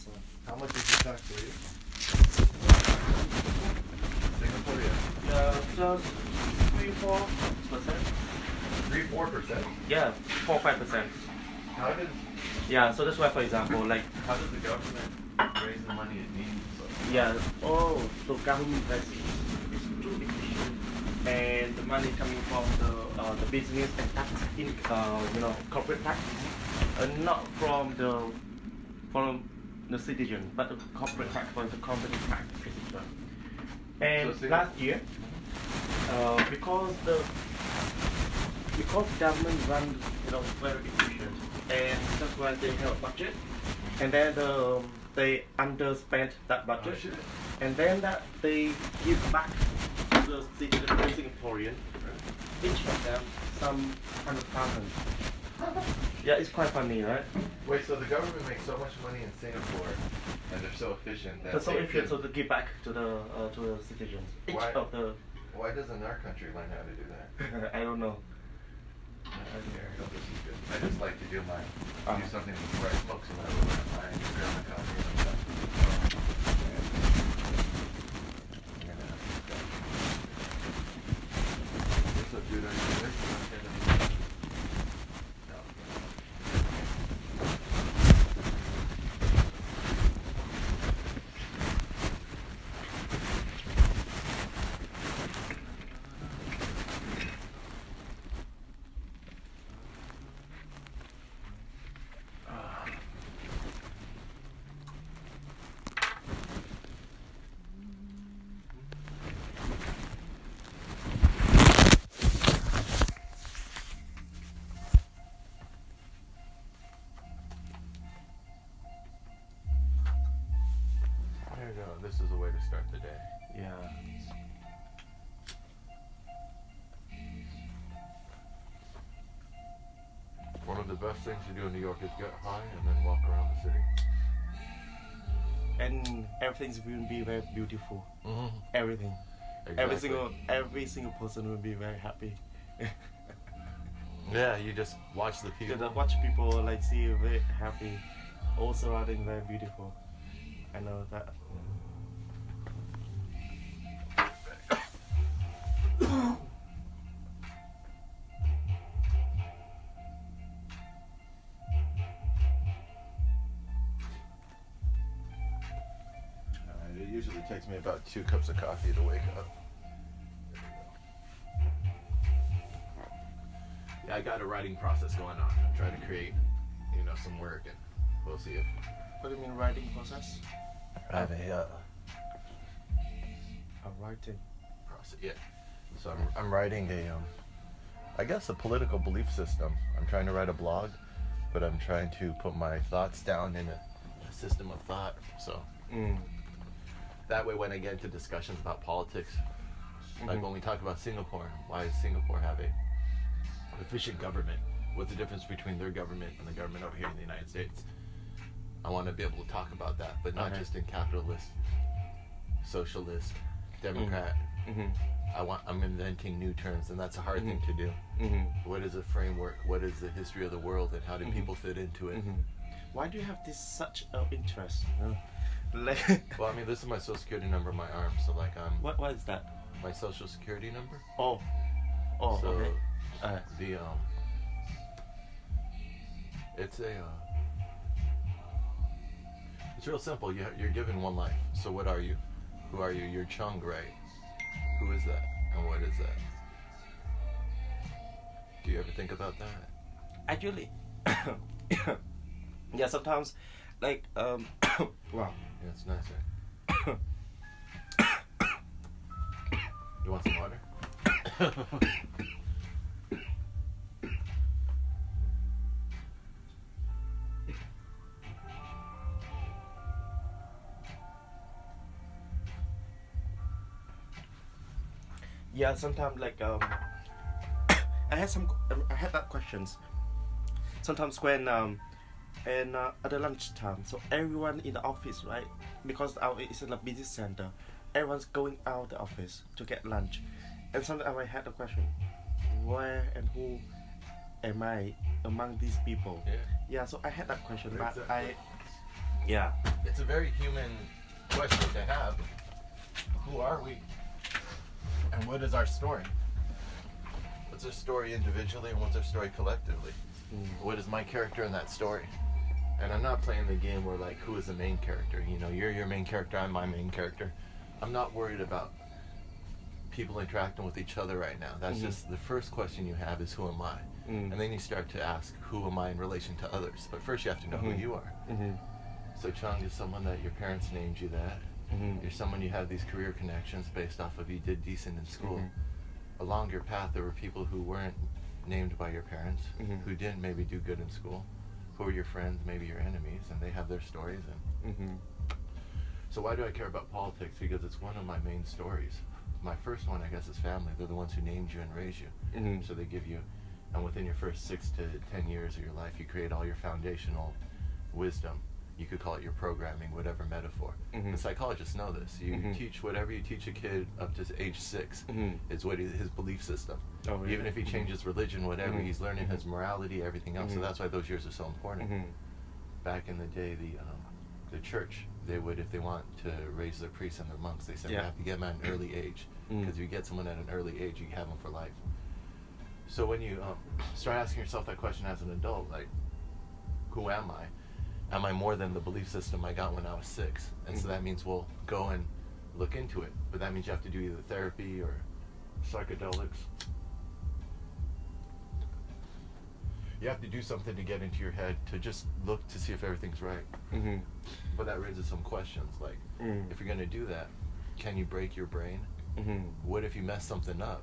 So. How much is the tax for you? Singapore, yeah. Just 3-4%. 3-4%? Yeah, 4-5%. How does Yeah, so that's why, for example, like how does the government raise the money it needs? So? yeah, so government is too efficient, and the money coming from the business and tax in corporate tax, not from the citizen, but the corporate tax from the company tax, etc. And So last year, because government run very efficient, and that's why they have budget, and then they underspent that budget, and then that they give back to the Singaporean, each of them some 100,000. Yeah, it's quite funny, right? Wait, so the government makes so much money in Singapore, and they're so efficient that So they efficient can- to give back to the citizens. Each Why? of the Why doesn't our country learn how to do that? I don't know. This is good. I just like to do Ah. do something before I smoke some out of my grab my coffee and stuff. I'm gonna have to stop. What's up, dude? Are you good? No. There you go. This is a way to start the day. Yeah. One of the best things to do in New York is get high and then walk around the city. And everything will be very beautiful. Mm-hmm. Everything. Exactly. Every single person will be very happy. Yeah, you just watch the people. Because I watch people like see you very happy, all surrounding very beautiful. I know that. It usually takes me about 2 cups of coffee to wake up. Yeah, I got a writing process going on. I'm trying to create, some work, and we'll see if What do you mean writing process? I have a Writing. process. Yeah. So I'm writing I guess a political belief system. I'm trying to write a blog, but I'm trying to put my thoughts down in a system of thought. So that way, when I get into discussions about politics, like when we talk about Singapore, why does Singapore have a efficient government? What's the difference between their government and the government over here in the United States? I want to be able to talk about that, but not just in capitalist, socialist, Democrat. I'm inventing new terms, and that's a hard thing to do. What is a framework? What is the history of the world, and how do people fit into it? Why do you have such interest? Like, Well, I mean, this is my social security number on my arm, so like what is that? my social security number. Oh, So okay. the it's it's real simple. You're given one life. So what are you? Who are you? You're Chung, right? Who is that? And what is that? Do you ever think about that? Actually, yeah. Sometimes, like wow. Yeah, it's nice, right? You want some water? Yeah, sometimes like I had that questions. Sometimes when at the lunchtime, so everyone in the office, right? Because it's in a business center, everyone's going out the office to get lunch, and sometimes I had the question, where and who am I among these people? Yeah. Yeah, so I had that question, but Exactly. Yeah. It's a very human question to have. Who are we? And what is our story? What's our story individually and what's our story collectively? What is my character in that story? And I'm not playing the game where like who is the main character? You know, you're your main character, I'm my main character. I'm not worried about people interacting with each other right now. That's just the first question you have is who am I? And then you start to ask who am I in relation to others. But first you have to know who you are. So Chung is someone that your parents named you that. You're someone you have these career connections based off of you did decent in school. Along your path there were people who weren't named by your parents, who didn't maybe do good in school, who are your friends, maybe your enemies, and they have their stories. And so why do I care about politics? Because it's one of my main stories. My first one, I guess, is family. They're the ones who named you and raised you. So they give you, and within your first 6 to 10 years of your life, you create all your foundational wisdom. You could call it your programming, whatever metaphor. The psychologists know this. You teach whatever you teach a kid up to age 6 is what his belief system. Even if he changes religion, whatever, he's learning his morality, everything else. So that's why those years are so important. Back in the day, the church, they would, if they want to raise their priests and their monks, they said we have to get them at an early age. Because if you get someone at an early age, you have them for life. So when you start asking yourself that question as an adult, like, who am I? Am I more than the belief system I got when I was 6? And so that means we'll go and look into it. But that means you have to do either therapy or psychedelics. You have to do something to get into your head to just look to see if everything's right. But that raises some questions, like, if you're going to do that, can you break your brain? What if you mess something up?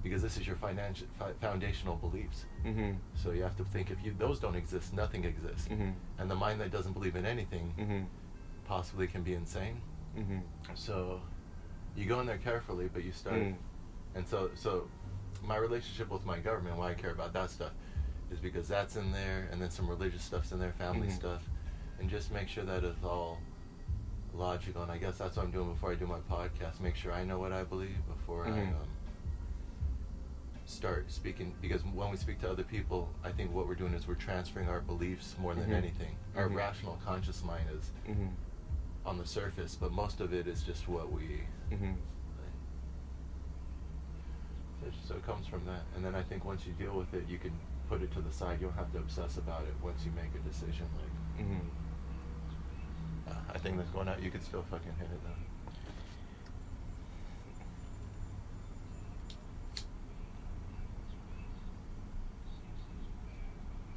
Because this is your foundational beliefs. So you have to think, if those don't exist, nothing exists. And the mind that doesn't believe in anything possibly can be insane. So you go in there carefully, but you start. And so my relationship with my government, why I care about that stuff, is because that's in there, and then some religious stuff's in there, family stuff, and just make sure that it's all logical. And I guess that's what I'm doing before I do my podcast, make sure I know what I believe before I start speaking, because when we speak to other people, I think what we're doing is we're transferring our beliefs more than anything. Our rational conscious mind is on the surface, but most of it is just what we so it comes from that. And then I think once you deal with it, you can put it to the side. You don't have to obsess about it once you make a decision. Like I think that's going out. You could still fucking hit it though.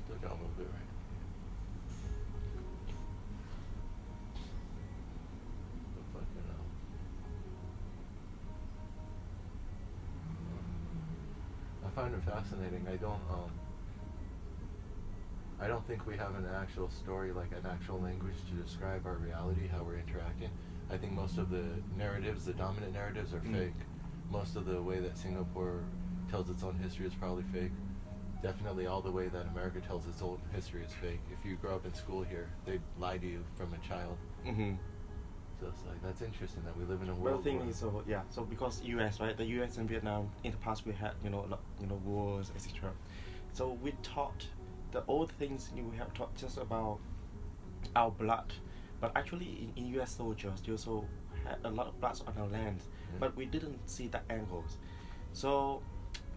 Still got a little bit, right? But fucking I find it fascinating. I don't think we have an actual story, like an actual language to describe our reality, how we're interacting. I think most of the narratives, the dominant narratives, are fake. Most of the way that Singapore tells its own history is probably fake. Definitely all the way that America tells its own history is fake. If you grow up in school here, they lie to you from a child. So it's like, that's interesting that we live in a world. Well, the thing is, so because US, right? The US and Vietnam, in the past we had, wars, etc. So we taught the old things we have taught just about our blood, but actually in US soldiers, they also had a lot of blood on our land, but we didn't see the angles. So,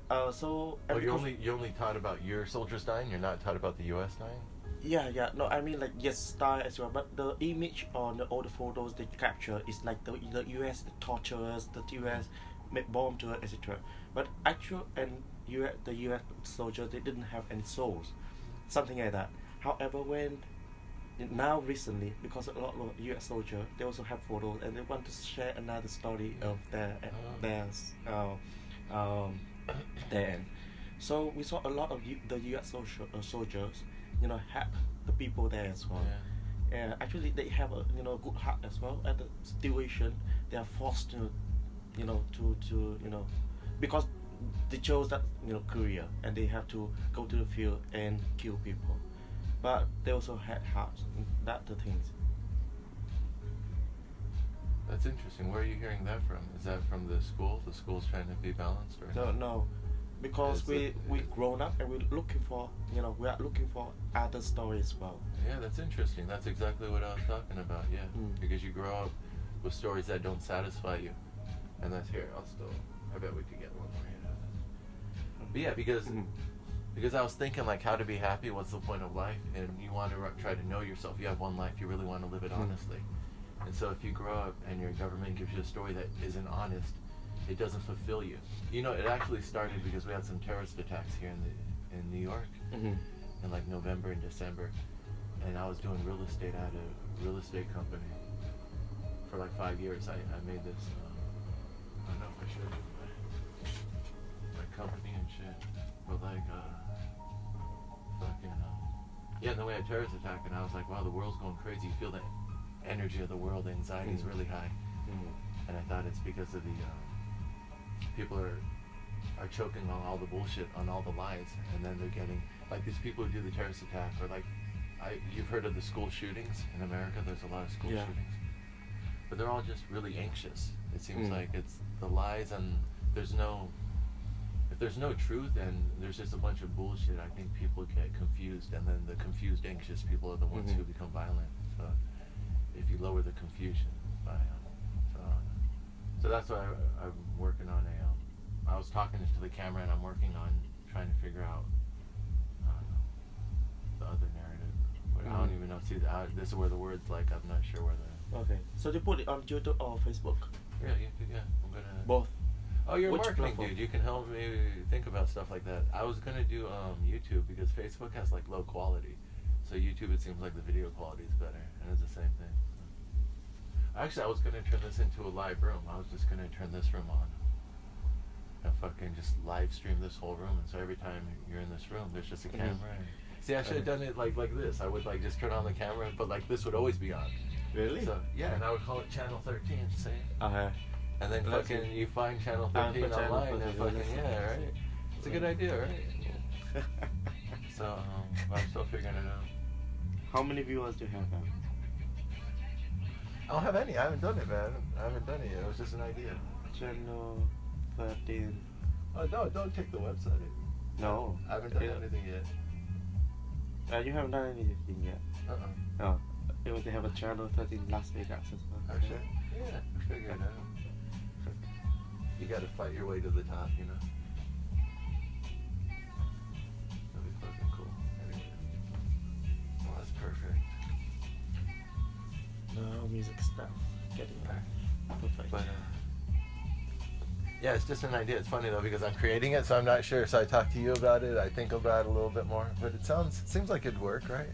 you only taught about your soldiers dying. You're not taught about the US dying. Yeah. No, I mean, like, yes, die as well, but the image on all the photos they capture is like the US torturers, the US bomb to it, etc. But actual and the US soldiers, they didn't have any souls. Something like that. However, now recently, because a lot of US soldiers, they also have photos and they want to share another story of their end. So we saw a lot of the US soldiers, had the people there as well. Actually, they have a good heart as well. At the situation, they are forced to, because they chose that career and they have to go to the field and kill people, but they also had hearts. That's the things. That's interesting. Where are you hearing that from? Is that from the school? The school's trying to be balanced, or no? because we grown up and we're looking for, we are looking for other stories as well. Yeah, that's interesting. That's exactly what I was talking about. Yeah, because you grow up with stories that don't satisfy you, and that's here. I bet we could get one more out of this. But yeah, because I was thinking like how to be happy. What's the point of life? And you want to try to know yourself. You have one life. You really want to live it honestly. And so if you grow up and your government gives you a story that isn't honest, it doesn't fulfill you. It actually started because we had some terrorist attacks here in New York in like November and December, and I was doing real estate at a real estate company for like 5 years. I made this. I don't know if I showed you my company and shit, but like fucking yeah. And then we had a terrorist attack, and I was like, wow, the world's going crazy. You feel the energy of the world. The anxiety is really high, and I thought it's because of the people are choking on all the bullshit, on all the lies, and then they're getting like these people who do the terrorist attack, or like you've heard of the school shootings in America. There's a lot of school shootings, but they're all just really anxious. It seems like it's the lies, and if there's no truth, and there's just a bunch of bullshit. I think people get confused, and then the confused, anxious people are the ones who become violent. So if you lower the confusion by so that's why I'm working on I was talking to the camera, and I'm working on trying to figure out the other narrative. But I don't even know. See, this is where the words like I'm not sure where the. Okay, so you put it on YouTube or Facebook? Yeah, I'm gonna. Both. Oh, you're a Which marketing platform? dude. You can help me think about stuff like that. I was gonna do YouTube because Facebook has like low quality, so YouTube it seems like the video quality is better, and it's the same thing. Actually, I was gonna turn this into a live room. I was just gonna turn this room on and fucking just live stream this whole room. And so every time you're in this room, there's just a camera. See, I should have done it like this. I would like just turn on the camera, but like this would always be on. Really? So yeah, and I would call it Channel 13. Say. And then Let's fucking see. you find Channel 13 Channel online 13, and fucking right. It's a good idea, right? So I'm still figuring it out. How many viewers do you have now? I don't have any. I haven't done it, man. I haven't done it yet. It was just an idea. Channel 13. Oh no! Don't take the website. No. I haven't done anything yet. You haven't done anything yet? No. They have a Channel 13 Las Vegas as well. Oh shit? Yeah, I figured it out. You gotta fight your way to the top, you know? That'd be fucking cool. Anyway. Well, that's perfect. No music stuff. Getting back. Perfect. But, yeah, it's just an idea. It's funny though because I'm creating it, so I'm not sure. So I talk to you about it. I think about it a little bit more, but it seems like it'd work, right?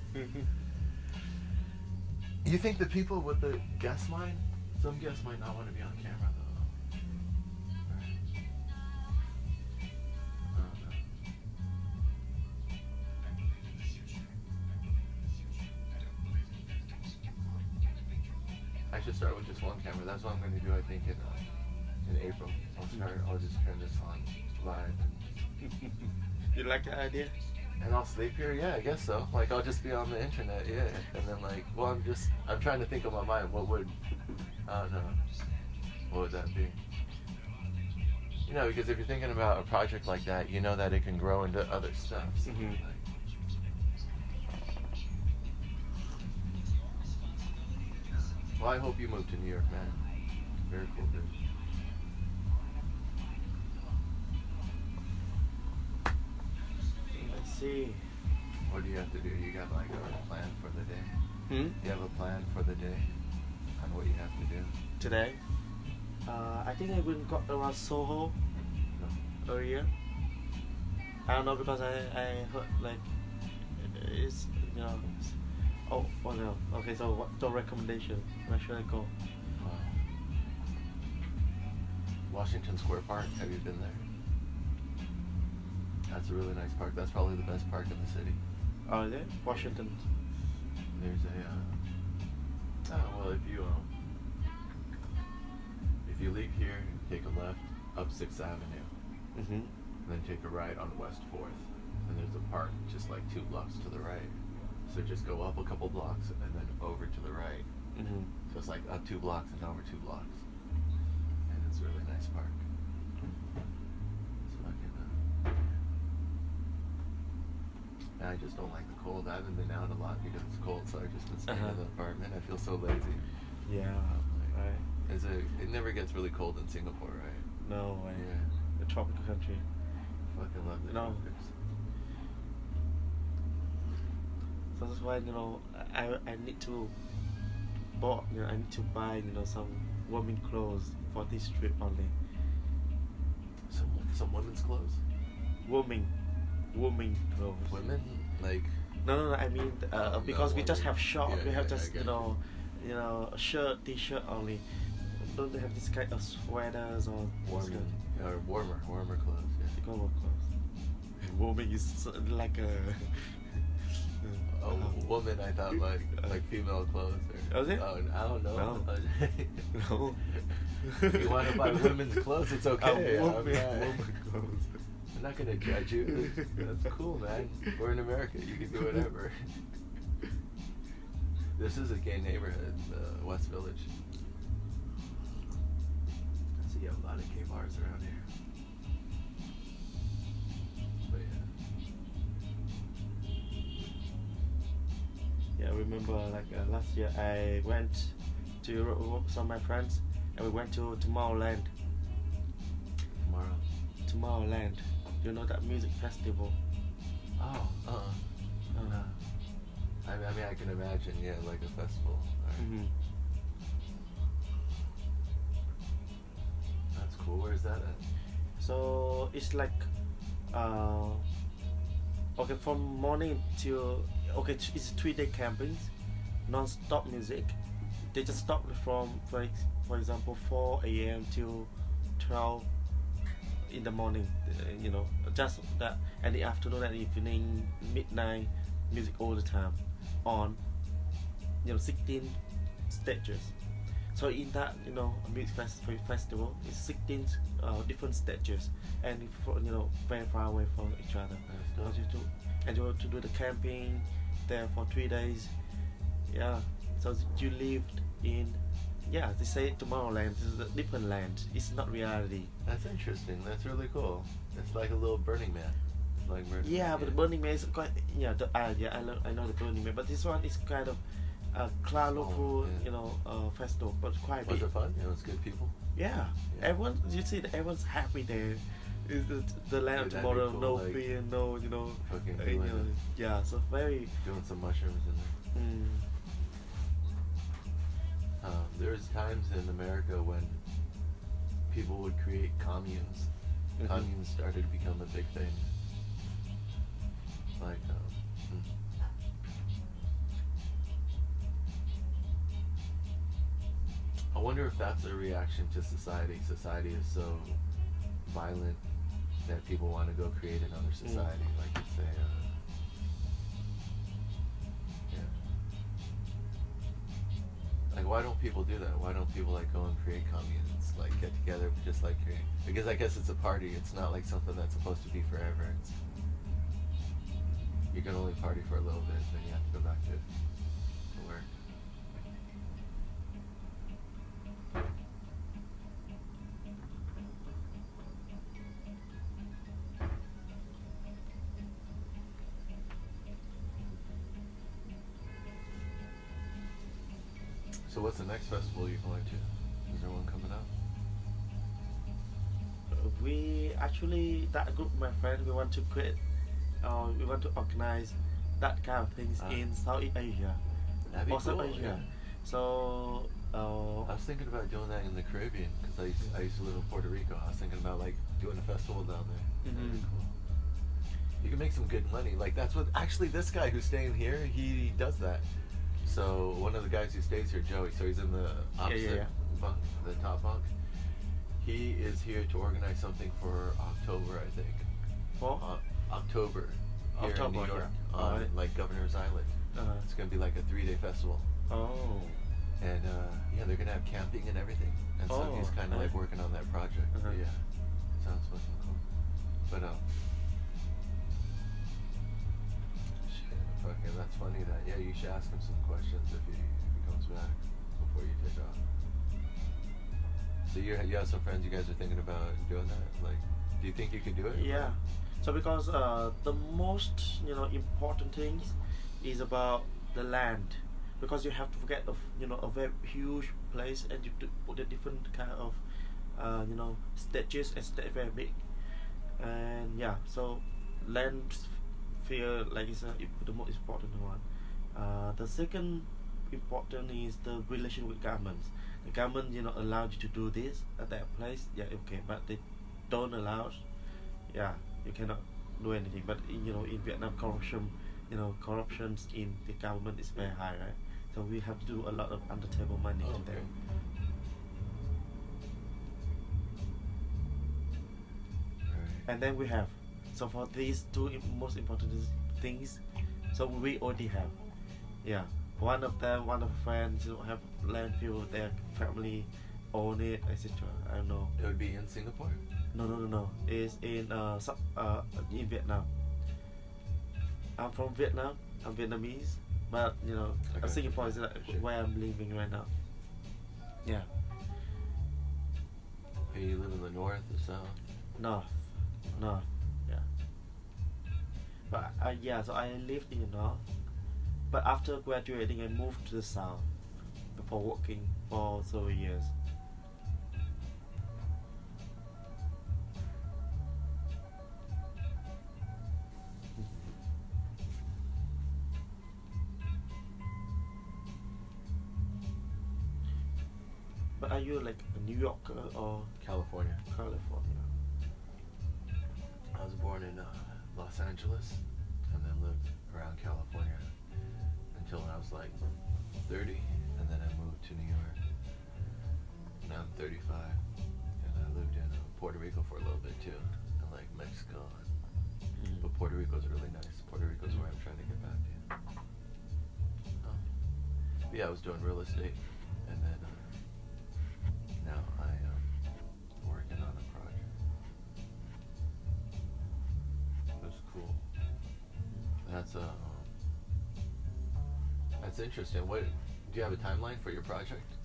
You think the people with the guest line? Some guests might not want to be on camera though. Right. I don't know. I should start with just one camera. That's what I'm going to do. I think in April. I'll just turn this on live. You like the idea? And I'll sleep here? Yeah, I guess so. Like, I'll just be on the internet, yeah. And then, like, well, I'm trying to think of my mind. I don't know. What would that be? You know, because if you're thinking about a project like that, you know that it can grow into other stuff. So, well, I hope you move to New York, man. Very cool, dude. Let's see. What do you have to do? You got like a plan for the day? You have a plan for the day on what you have to do? Today? I think I will go around Soho earlier. I don't know because I heard like it's oh no. Okay, so what the recommendation? Where should I go? Washington Square Park. Have you been there? That's a really nice park. That's probably the best park in the city. Oh, is it? Washington. There's a well, if you leave here, take a left up 6th Avenue, and then take a right on West 4th, and there's a park just like 2 blocks to the right. So just go up a couple blocks and then over to the right. So it's like up 2 blocks and over 2 blocks, and it's a really nice park. It's fucking And I just don't like the cold. I haven't been out a lot because it's cold, so I just been staying in the apartment. I feel so lazy. Yeah, right. It never gets really cold in Singapore, right? No way. Yeah. A tropical country. Fucking love the No. tropics. So that's why I need to I need to buy some warming clothes for this trip only. Some women's clothes. Warming clothes. Women like. No. I mean, because we just have short. Yeah, we have yeah, just a shirt, t-shirt only. Don't they have this kind of sweaters or warmer clothes? Yeah. Warmer clothes. Warming is like a. Woman, I thought like female clothes. Is it? Oh, I don't know. No. You want to buy women's clothes? It's okay. Woman clothes. I'm not gonna judge you. That's cool, man. We're in America. You can do whatever. This is a gay neighborhood, West Village. So you have a lot of gay bars around here. But yeah, I remember last year I went to Europe with some of my friends, and we went to Tomorrowland. Tomorrowland. You know that music festival? Oh, I mean, I can imagine, yeah, like a festival. Right. Mm-hmm. That's cool. Where's that at? So it's like, okay, from morning till it's 3-day camping, non-stop music. They just stop from, for example, 4 a.m. till 12 in the morning. Just that, and the afternoon and evening, midnight, music all the time on 16 stages. So in that music festival, it's 16 different stages, and very far away from each other. And you have to do the camping there for 3 days. Yeah, so you lived in. Yeah, they say Tomorrowland. This is a different land. It's not reality. That's interesting. That's really cool. It's like a little Burning Man. It's like Burning Man. But the Burning Man is quite. I know the Burning Man, but this one is kind of a colorful, festival, but quite big. Was it fun? It was good people. Yeah. Everyone. You see, that everyone's happy there. Is the land of tomorrow? Cool, no like, fear, no, fucking yeah. So very. Doing some mushrooms in there. There's times in America when people would create communes. Mm-hmm. Communes started to become a big thing. Like, I wonder if that's a reaction to society. Society is so violent that people want to go create another society. Like it's a, like, why don't people do that? Why don't people go and create communes, get together, just create? Because I guess it's a party. It's not like something that's supposed to be forever. You can only party for a little bit, then you have to go back to work. So what's the next festival you're going to? Is there one coming up? We actually, that group of my friends, we want to organize that kind of things in Southeast Asia That'd be or cool, South Asia. yeah. So I was thinking about doing that in the Caribbean because I used to live in Puerto Rico. I was thinking about doing a festival down there. Mm-hmm. That'd be cool. You can make some good money. That's what actually this guy who's staying here, he does that. So one of the guys who stays here, Joey, so he's in the opposite bunk, the top bunk. He is here to organize something for October, I think. For? October. Here in New York, on Governor's Island. It's gonna be like a 3-day festival. Oh. And they're gonna have camping and everything. And so he's kind of working on that project. Yeah, sounds fucking cool. But fucking, that's funny that you should ask him some questions if he comes back before you take off. So you have some friends you guys are thinking about doing that? Do you think you could do it? Yeah. So because the most important things is about the land, because you have to get of a very huge place and you to put a different kind of stages and stage very big, and yeah, so land feel like it's the most important one. The second important is the relation with governments. The government allow you to do this at that place, yeah, okay, but they don't allow, yeah, you cannot do anything. But in Vietnam, corruptions in the government is very high, right? So we have to do a lot of under table money in there. And then we have, so for these two most important things, so we already have, yeah, one of the friends have landfill, their family own it, etc. I don't know. It would be in Singapore? No. It's in Vietnam. I'm from Vietnam. I'm Vietnamese, but Okay. Singapore is where I'm living right now. Yeah. Hey, you live in the north or south? North, yeah. But yeah, so I lived in the north, but after graduating, I moved to the south for working for several years. But are you like a New Yorker or California. California? I was born in Los Angeles and then lived around California until I was like 30, and then I moved to New York. Now I'm 35, and I lived in Puerto Rico for a little bit too, and like Mexico. But Puerto Rico's really nice. Puerto Rico's where I'm trying to get back to. But yeah, I was doing real estate, and then now I am working on a project. That's cool. That's interesting. What do you have a timeline for your project?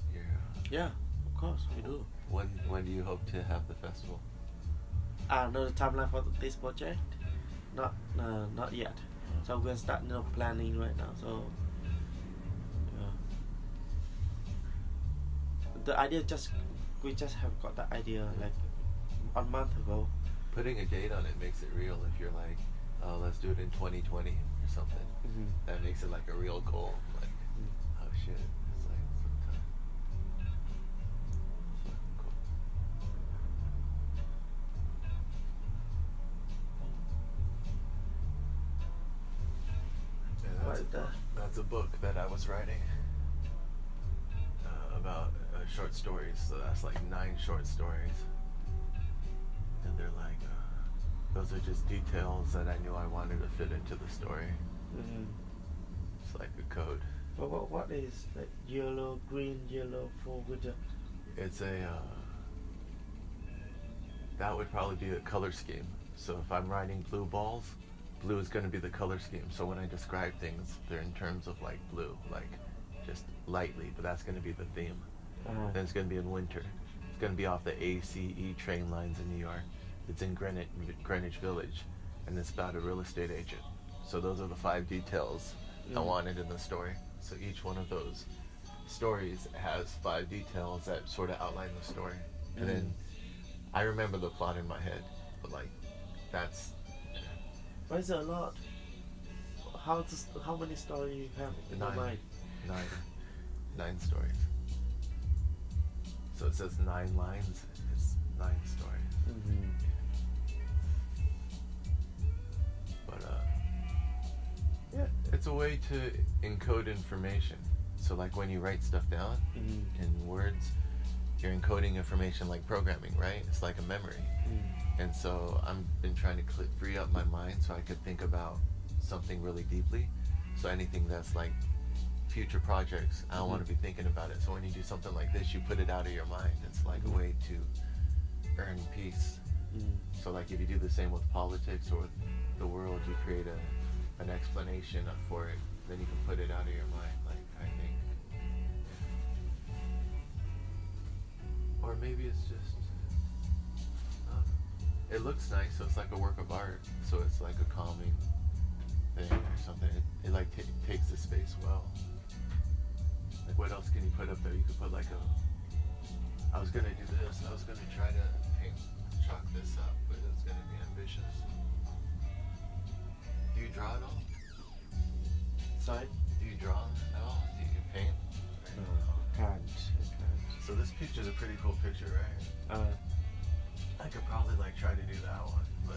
Yeah, of course we do. When do you hope to have the festival? No, the timeline for this project, not yet. So we're starting planning right now. So yeah. The idea we just have got the idea like a month ago. Putting a date on it makes it real. If you're like, oh, let's do it in 2020 or something, that makes it like a real goal. Like, oh shit, it's like sometime. So cool. Yeah, that's a book that I was writing about short stories. So that's like 9 short stories, and they're like those are just details that I knew I wanted to fit into the story. It's like a code. But what is like yellow, green, yellow for with the? It's that would probably be a color scheme. So if I'm writing blue balls, blue is going to be the color scheme. So when I describe things, they're in terms of like blue, like just lightly, but that's going to be the theme. Then it's going to be in winter. It's going to be off the ACE train lines in New York. It's in Greenwich Village, and it's about a real estate agent. So those are the 5 details I wanted in the story. So each one of those stories has 5 details that sort of outline the story. And then I remember the plot in my head, but like that's. Why is it a lot? How many stories you have in your mind? 9 stories. So it says 9 lines. It's 9 stories. But yeah, it's a way to encode information. So like when you write stuff down in words, you're encoding information like programming, right? It's like a memory. And so I've been trying to free up my mind so I could think about something really deeply. So anything that's like future projects, I don't want to be thinking about it. So when you do something like this, you put it out of your mind. It's like a way to earn peace. So like if you do the same with politics or with the world, you create an explanation for it, then you can put it out of your mind, like I think. Or maybe it's just It looks nice, so it's like a work of art. So it's like a calming thing or something. It like takes the space well. Like what else can you put up there? You could put like a. I was gonna do this. I was gonna try to chalk this up, but it's gonna be ambitious. Do you draw at all? Sorry? Do you draw at all? Do you paint? No, can't. So this picture's a pretty cool picture, right? I could probably like try to do that one, but.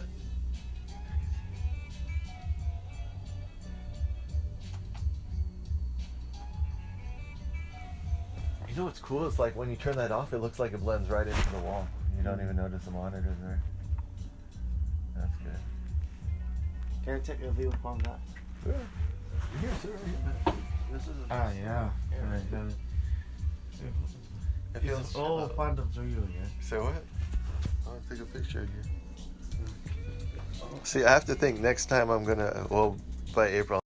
You know what's cool? It's like when you turn that off, it looks like it blends right into the wall. You don't even notice the monitor's there. That's good. Can I take a view from that? Sure. Here, sir. This is. Yeah. Yeah. Right. It feels. It's all fun to you, yeah. Say what? I'll take a picture of you. See, I have to think next time I'm gonna. Well, by April.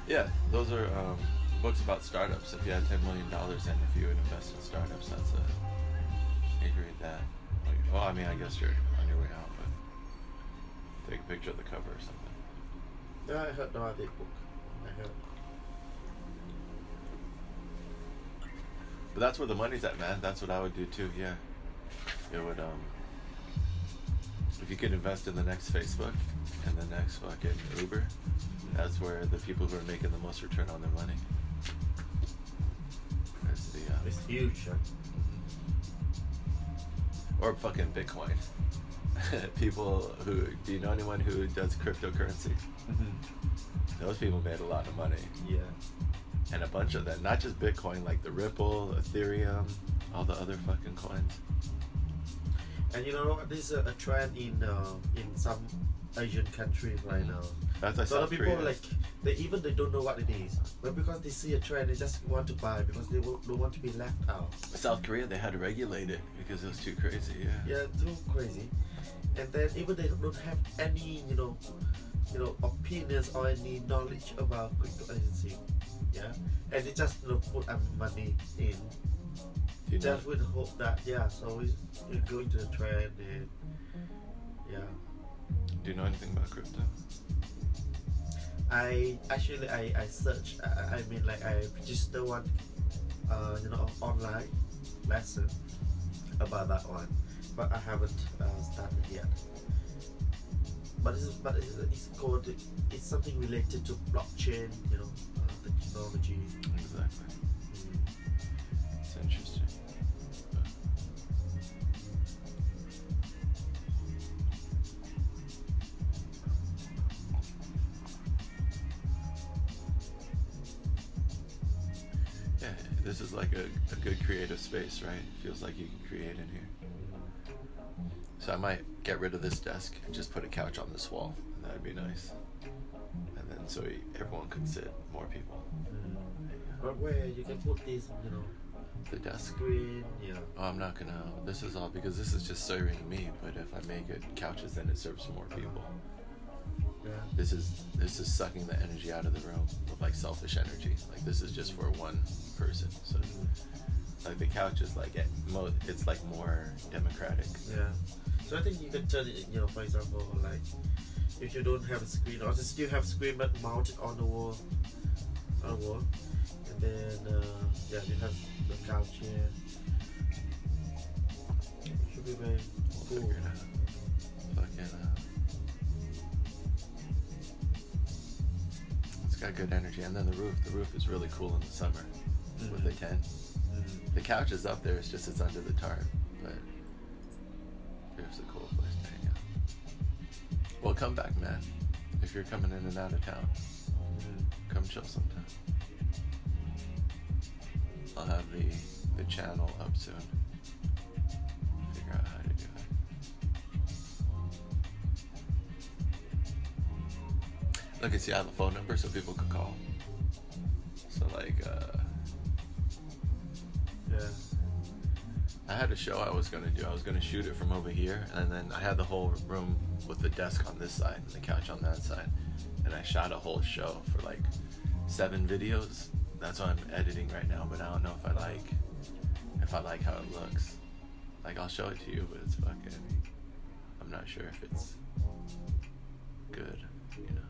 Yeah, those are books about startups. If you had $10 million and if you would invest in startups, that's a. You can read that. Like, well, I mean, I guess you're on your way out, but take a picture of the cover or something. Yeah, I heard about that book. I heard. But that's where the money's at, man. That's what I would do too. Yeah, it would. If you could invest in the next Facebook and the next fucking Uber, that's where the people who are making the most return on their money. That's the. It's huge, huh? Or fucking Bitcoin. People who, do you know anyone who does cryptocurrency? Those people made a lot of money. Yeah. And a bunch of them, not just Bitcoin, like the Ripple, Ethereum, all the other fucking coins. And you know, this is a trend in some Asian countries right now. That's like a lot of South people Korea. like they don't know what it is, but because they see a trend, they just want to buy because they don't want to be left out. South Korea, they had to regulate it because it was too crazy. Yeah, too crazy. And then even they don't have any opinions or any knowledge about cryptocurrency. Yeah, and they just put money in. Just with hope that so it's going to the trend and Do you know anything about crypto? I search. I mean, like I register one, online lesson about that one, but I haven't started yet. But it's called. It's something related to blockchain. The technology. Exactly. It's interesting. Yeah, this is like a good creative space, right? It feels like you can create in here. So I might get rid of this desk and just put a couch on this wall. That'd be nice. And then so everyone can sit, more people. But where you can put this, The desk. screen, Oh, I'm not gonna. This is all because this is just serving me. But if I make it couches, then it serves more people. Yeah. This is sucking the energy out of the room with like selfish energy. Like this is just for one person. So like the couch is like it's like more democratic. Yeah. So I think you can turn it, for example, like if you don't have a screen or just still have screen but mounted on the wall, and then you have the couch here. It should be very We'll cool. figure it out. Fucking. It's got good energy, and then the roof is really cool in the summer with the tent. The couch is up there. It's just it's under the tarp, but it's a cool place to hang out. Well, come back, man. If you're coming in and out of town, come chill sometime. I'll have the channel up soon. Figure out how to do it. Look, see, I have a phone number so people can call. So like, I had a show I was gonna do. I was gonna shoot it from over here, and then I had the whole room with the desk on this side and the couch on that side, and I shot a whole show for like 7 videos. That's what I'm editing right now, but I don't know if I like how it looks. Like, I'll show it to you, but it's fucking, I'm not sure if it's good, you know.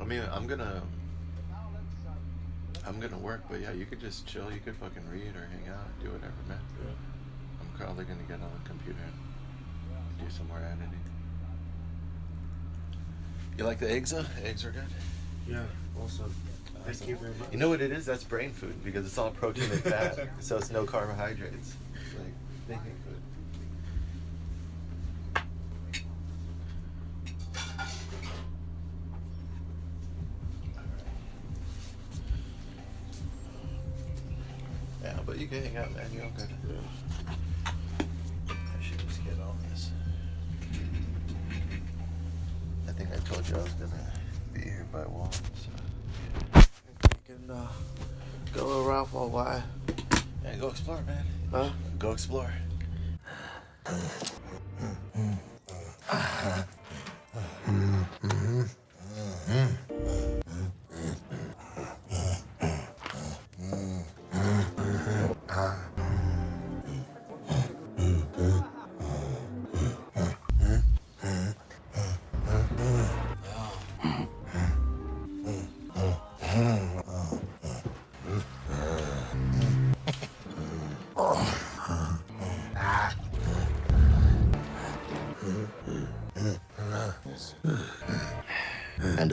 I mean, I'm gonna work, but yeah, you could just chill. You could fucking read or hang out, do whatever, man. Yeah. I'm probably gonna get on the computer and do some more editing. You like the eggs, though? Eggs are good. Yeah, awesome. Thank you very much. You know what it is? That's brain food because it's all protein and fat, so it's no carbohydrates. It's like thinking food. Yeah, but you can hang out, man. You're all good. Yeah. I should just get on this. I think I told you I was gonna be here by 1, so We can go around for a while. yeah, go explore, man. Huh? Go explore. And